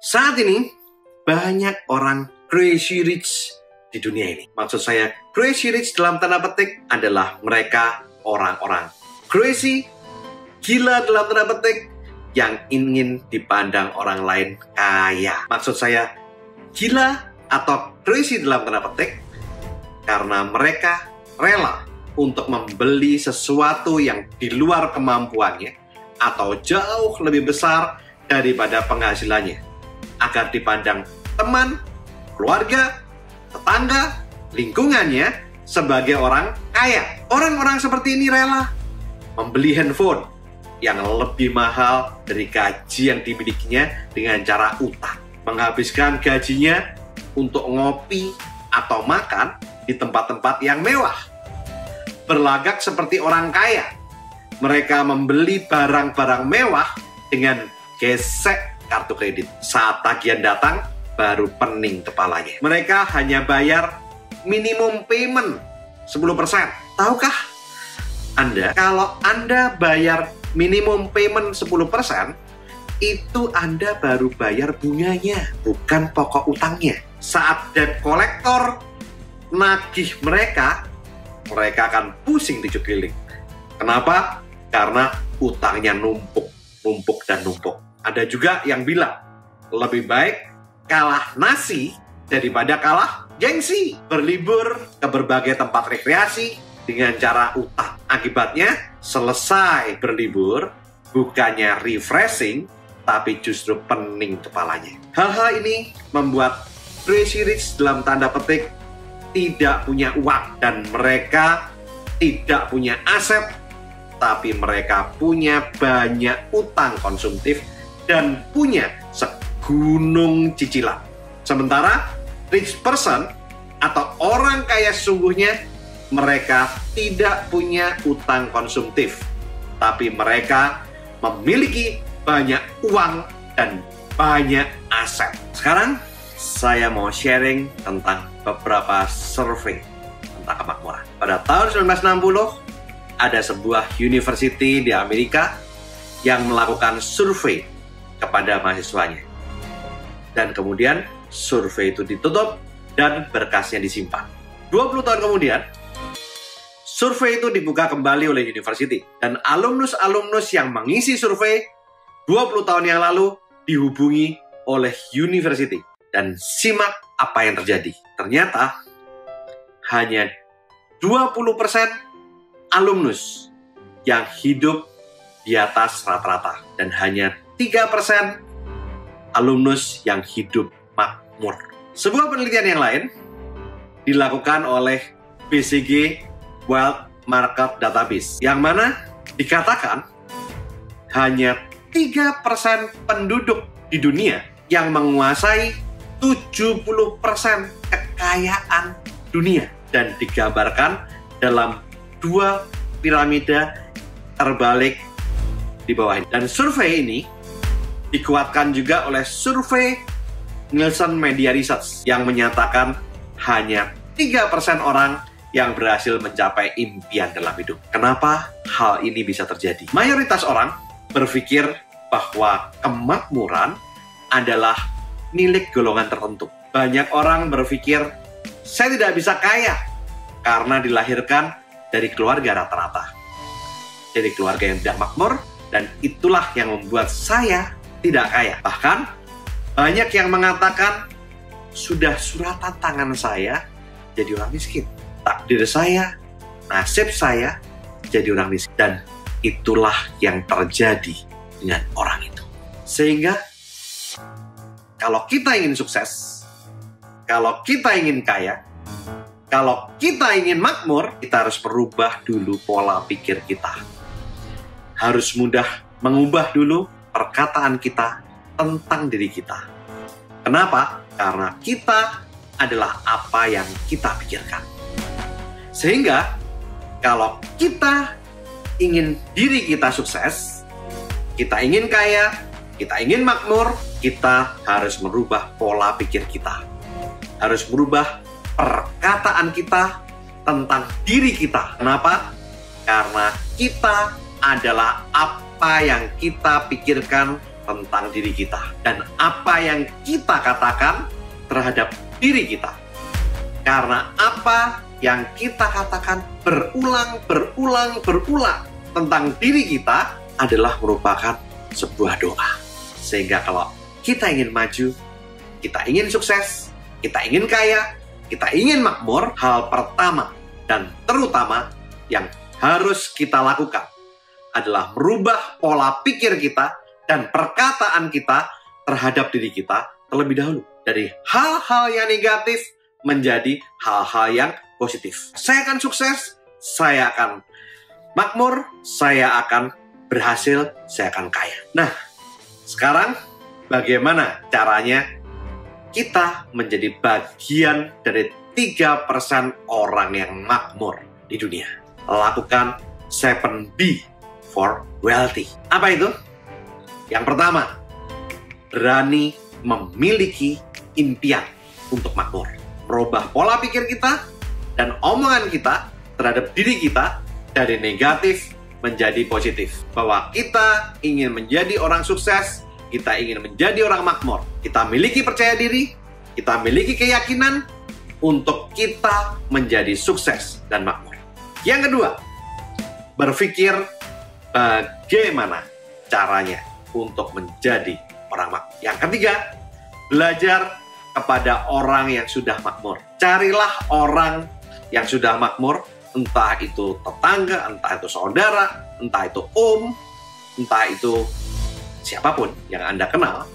Saat ini, banyak orang crazy rich di dunia ini. Maksud saya, crazy rich dalam tanda petik adalah mereka orang-orang crazy, gila dalam tanda petik, yang ingin dipandang orang lain kaya. Maksud saya, gila atau crazy dalam tanda petik, karena mereka rela untuk membeli sesuatu yang di luar kemampuannya atau jauh lebih besar daripada penghasilannya, agar dipandang teman, keluarga, tetangga, lingkungannya sebagai orang kaya. Orang-orang seperti ini rela membeli handphone yang lebih mahal dari gaji yang dimilikinya dengan cara utang, menghabiskan gajinya untuk ngopi atau makan di tempat-tempat yang mewah, berlagak seperti orang kaya. Mereka membeli barang-barang mewah dengan gesek kartu kredit. Saat tagihan datang, baru pening kepalanya. Mereka hanya bayar minimum payment 10%. Tahukah Anda, kalau Anda bayar minimum payment 10%, itu Anda baru bayar bunganya, bukan pokok utangnya. Saat debt collector nagih mereka akan pusing 7 keliling. Kenapa? Karena utangnya numpuk dan numpuk. Ada juga yang bilang, lebih baik kalah nasi daripada kalah gengsi. Berlibur ke berbagai tempat rekreasi dengan cara utang. Akibatnya, selesai berlibur, bukannya refreshing, tapi justru pening kepalanya. Hal-hal ini membuat crazy rich dalam tanda petik tidak punya uang, dan mereka tidak punya aset, tapi mereka punya banyak utang konsumtif dan punya segunung cicilan. Sementara rich person atau orang kaya sesungguhnya, mereka tidak punya utang konsumtif, tapi mereka memiliki banyak uang dan banyak aset. Sekarang saya mau sharing tentang beberapa survei tentang kemakmuran. Pada tahun 1960, ada sebuah university di Amerika yang melakukan survei kepada mahasiswanya. Dan kemudian survei itu ditutup dan berkasnya disimpan. 20 tahun kemudian, survei itu dibuka kembali oleh university. Dan alumnus-alumnus yang mengisi survei 20 tahun yang lalu dihubungi oleh university. Dan simak apa yang terjadi. Ternyata hanya 20% alumnus yang hidup di atas rata-rata. Dan hanya 3% alumnus yang hidup makmur. Sebuah penelitian yang lain dilakukan oleh BCG Wealth Market Database, yang mana dikatakan hanya 3% penduduk di dunia yang menguasai 70% kekayaan dunia, dan digambarkan dalam 2 piramida terbalik di bawah ini. Dan survei ini dikuatkan juga oleh survei Nielsen Media Research yang menyatakan hanya 3% orang yang berhasil mencapai impian dalam hidup. Kenapa hal ini bisa terjadi? Mayoritas orang berpikir bahwa kemakmuran adalah milik golongan tertentu. Banyak orang berpikir, saya tidak bisa kaya karena dilahirkan dari keluarga rata-rata, dari keluarga yang tidak makmur, dan itulah yang membuat saya tidak kaya. Bahkan banyak yang mengatakan, sudah suratan tangan saya jadi orang miskin. Takdir saya, nasib saya jadi orang miskin. Dan itulah yang terjadi dengan orang itu. Sehingga kalau kita ingin sukses, kalau kita ingin kaya, kalau kita ingin makmur, kita harus merubah dulu pola pikir kita. Harus mudah mengubah dulu perkataan kita tentang diri kita. Kenapa? Karena kita adalah apa yang kita pikirkan. Sehingga kalau kita ingin diri kita sukses, kita ingin kaya, kita ingin makmur, kita harus merubah pola pikir kita. Harus merubah perkataan kita tentang diri kita. Kenapa? Karena kita adalah apa yang kita pikirkan tentang diri kita dan apa yang kita katakan terhadap diri kita. Karena apa yang kita katakan berulang tentang diri kita adalah merupakan sebuah doa. Sehingga kalau kita ingin maju, kita ingin sukses, kita ingin kaya, kita ingin makmur, hal pertama dan terutama yang harus kita lakukan adalah merubah pola pikir kita dan perkataan kita terhadap diri kita terlebih dahulu. Dari hal-hal yang negatif menjadi hal-hal yang positif. Saya akan sukses, saya akan makmur, saya akan berhasil, saya akan kaya. Nah, sekarang bagaimana caranya kita menjadi bagian dari 3% orang yang makmur di dunia? Lakukan 7B for wealthy. Apa itu? Yang pertama, berani memiliki impian untuk makmur. Merubah pola pikir kita dan omongan kita terhadap diri kita dari negatif menjadi positif. Bahwa kita ingin menjadi orang sukses, kita ingin menjadi orang makmur. Kita miliki percaya diri, kita miliki keyakinan untuk kita menjadi sukses dan makmur. Yang kedua, berpikir bagaimana caranya untuk menjadi orang makmur. Yang ketiga, belajar kepada orang yang sudah makmur. Carilah orang yang sudah makmur, entah itu tetangga, entah itu saudara, entah itu entah itu siapapun yang Anda kenal,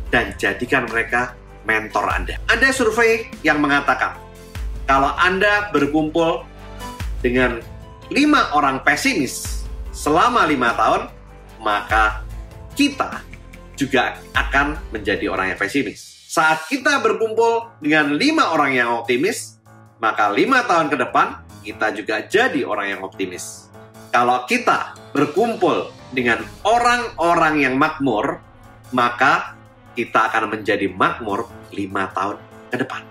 dan jadikan mereka mentor Anda. Ada survei yang mengatakan, kalau Anda berkumpul dengan 5 orang pesimis selama 5 tahun, maka kita juga akan menjadi orang yang pesimis. Saat kita berkumpul dengan 5 orang yang optimis, maka 5 tahun ke depan kita juga jadi orang yang optimis. Kalau kita berkumpul dengan orang-orang yang makmur, maka kita akan menjadi makmur 5 tahun ke depan.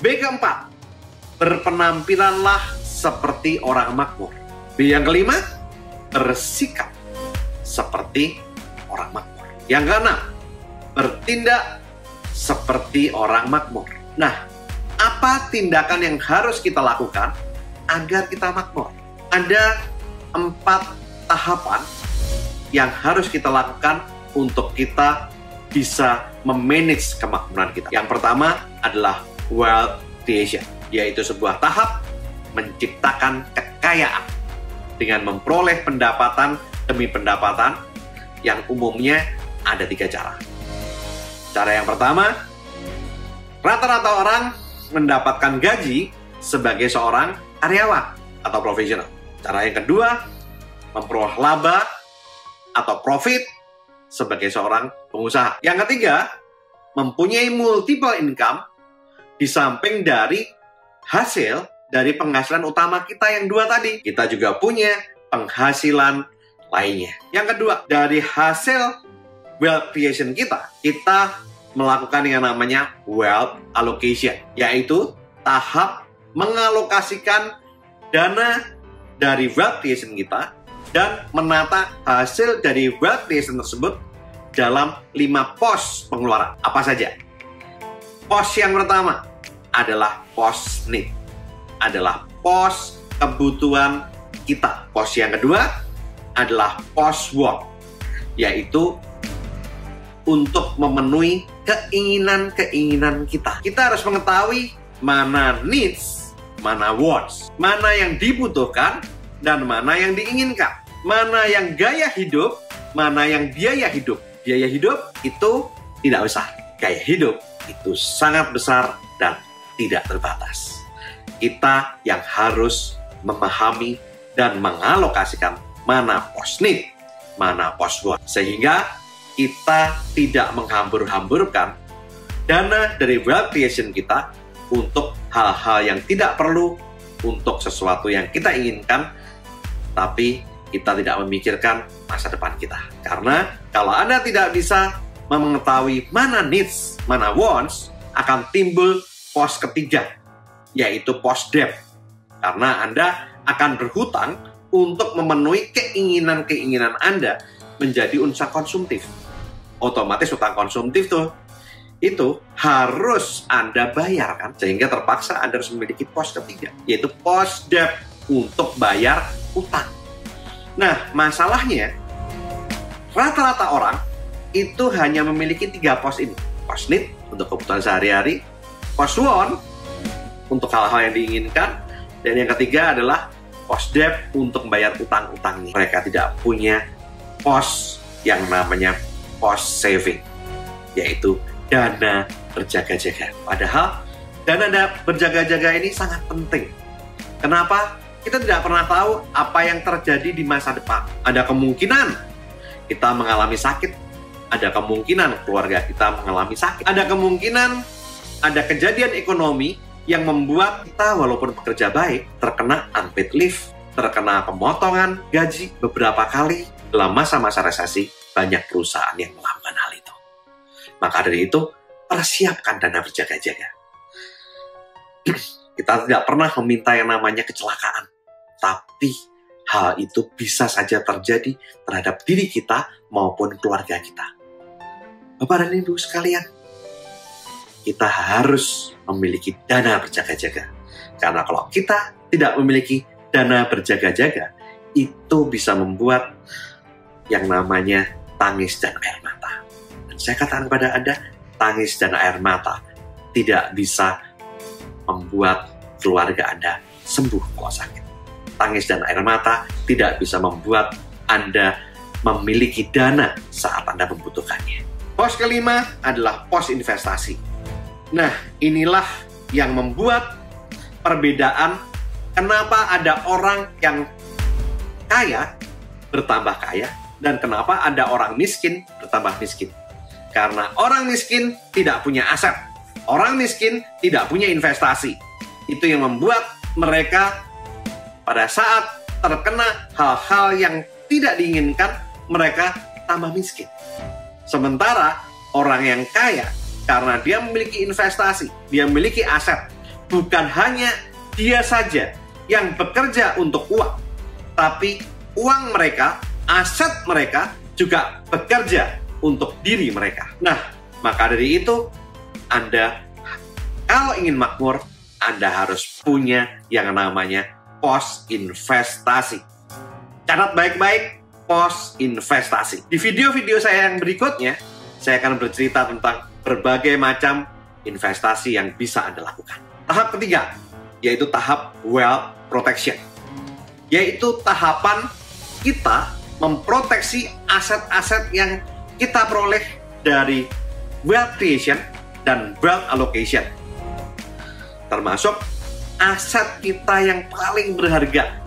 B keempat, berpenampilanlah seperti orang makmur. B yang kelima, bersikap seperti orang makmur. Yang keenam, bertindak seperti orang makmur. Nah, apa tindakan yang harus kita lakukan agar kita makmur? Ada 4 tahapan yang harus kita lakukan untuk kita bisa memanage kemakmuran kita. Yang pertama adalah wealth creation, yaitu sebuah tahap menciptakan kekayaan dengan memperoleh pendapatan demi pendapatan yang umumnya ada 3 cara. Cara yang pertama, rata-rata orang mendapatkan gaji sebagai seorang karyawan atau profesional. Cara yang kedua, memperoleh laba atau profit sebagai seorang pengusaha. Yang ketiga, mempunyai multiple income di samping dari hasil dari penghasilan utama kita yang 2 tadi. Kita juga punya penghasilan lainnya. Yang kedua, dari hasil wealth creation kita melakukan yang namanya wealth allocation, yaitu tahap mengalokasikan dana dari wealth creation kita dan menata hasil dari wealth creation tersebut dalam 5 pos pengeluaran. Apa saja? Pos yang pertama adalah pos need, adalah pos kebutuhan kita. Pos yang kedua adalah pos want, yaitu untuk memenuhi keinginan-keinginan kita. Kita harus mengetahui mana needs, mana wants, mana yang dibutuhkan, dan mana yang diinginkan. Mana yang gaya hidup, mana yang biaya hidup. Biaya hidup itu tidak besar. Gaya hidup itu sangat besar dan tidak terbatas. Kita yang harus memahami dan mengalokasikan mana pos need, mana pos want. Sehingga kita tidak menghambur-hamburkan dana dari wealth creation kita untuk hal-hal yang tidak perlu, untuk sesuatu yang kita inginkan, tapi kita tidak memikirkan masa depan kita. Karena kalau Anda tidak bisa mengetahui mana needs, mana wants, akan timbul pos ketiga, yaitu pos debt. Karena Anda akan berhutang untuk memenuhi keinginan-keinginan Anda menjadi unsur konsumtif. otomatis utang konsumtif tuh itu harus Anda bayar kan, sehingga terpaksa Anda harus memiliki pos ketiga, yaitu pos debt untuk bayar utang. Nah, masalahnya rata-rata orang itu hanya memiliki 3 pos ini. Pos need untuk kebutuhan sehari-hari, pos want untuk hal-hal yang diinginkan, dan yang ketiga adalah pos debt untuk membayar utang-utangnya. Mereka tidak punya pos yang namanya pos saving, yaitu dana berjaga-jaga. Padahal dana berjaga-jaga ini sangat penting. Kenapa? Kita tidak pernah tahu apa yang terjadi di masa depan. Ada kemungkinan kita mengalami sakit, ada kemungkinan keluarga kita mengalami sakit, ada kemungkinan ada kejadian ekonomi yang membuat kita walaupun bekerja baik terkena unpaid leave, terkena pemotongan gaji beberapa kali. Dalam masa-masa resesi, banyak perusahaan yang melakukan hal itu. Maka dari itu, persiapkan dana berjaga-jaga. Kita tidak pernah meminta yang namanya kecelakaan, tapi hal itu bisa saja terjadi terhadap diri kita maupun keluarga kita. Bapak dan Ibu sekalian, kita harus memiliki dana berjaga-jaga. Karena kalau kita tidak memiliki dana berjaga-jaga, itu bisa membuat yang namanya tangis dan air mata. Dan saya katakan kepada Anda, tangis dan air mata tidak bisa membuat keluarga Anda sembuh kalau sakit. Tangis dan air mata tidak bisa membuat Anda memiliki dana saat Anda membutuhkannya. Pos kelima adalah pos investasi. Nah, inilah yang membuat perbedaan kenapa ada orang yang kaya bertambah kaya dan kenapa ada orang miskin bertambah miskin. Karena orang miskin tidak punya aset, orang miskin tidak punya investasi. Itu yang membuat mereka pada saat terkena hal-hal yang tidak diinginkan, mereka tambah miskin. Sementara orang yang kaya, karena dia memiliki investasi, dia memiliki aset, bukan hanya dia saja yang bekerja untuk uang, tapi uang mereka, aset mereka juga bekerja untuk diri mereka. Nah, maka dari itu, Anda kalau ingin makmur, Anda harus punya yang namanya pos investasi. Catat baik-baik, pos investasi. Di video-video saya yang berikutnya, saya akan bercerita tentang berbagai macam investasi yang bisa Anda lakukan. Tahap ketiga, yaitu tahap wealth protection. Yaitu tahapan kita memproteksi aset-aset yang kita peroleh dari wealth creation dan wealth allocation. Termasuk aset kita yang paling berharga,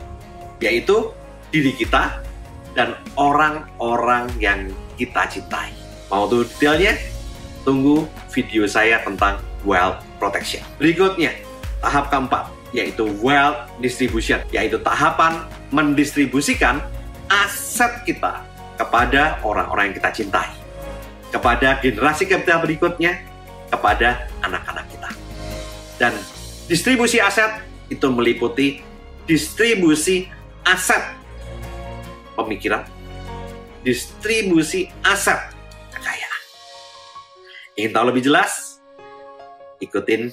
yaitu diri kita dan orang-orang yang kita cintai. Mau tahu detailnya? Tunggu video saya tentang wealth protection. Berikutnya, tahap keempat, yaitu wealth distribution, yaitu tahapan mendistribusikan aset kita kepada orang-orang yang kita cintai, kepada generasi kita berikutnya, kepada anak-anak kita. Dan distribusi aset itu meliputi distribusi aset pemikiran, distribusi aset kekayaan. Ingin tahu lebih jelas? Ikutin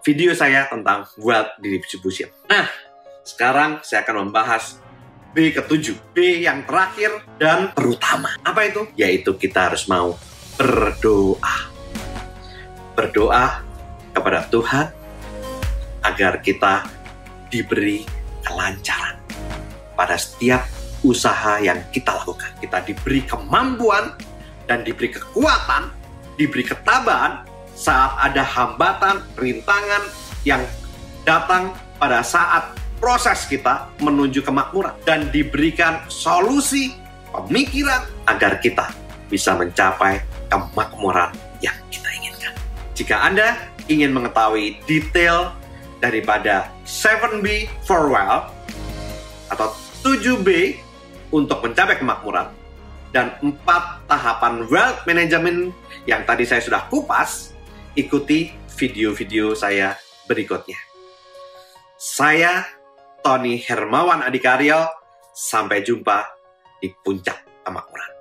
video saya tentang wealth distribution. Nah, sekarang saya akan membahas B ke-7. B yang terakhir dan terutama. Apa itu? Yaitu kita harus mau berdoa. Berdoa kepada Tuhan agar kita diberi kelancaran pada setiap usaha yang kita lakukan. Kita diberi kemampuan dan diberi kekuatan, diberi ketabahan saat ada hambatan, rintangan yang datang pada saat proses kita menuju kemakmuran, dan diberikan solusi pemikiran agar kita bisa mencapai kemakmuran yang kita inginkan. Jika Anda ingin mengetahui detail daripada 7B for wealth atau 7B untuk mencapai kemakmuran dan 4 tahapan wealth management yang tadi saya sudah kupas, ikuti video-video saya berikutnya. Saya Tony Hermawan Adikaryo, sampai jumpa di puncak kemakmuran.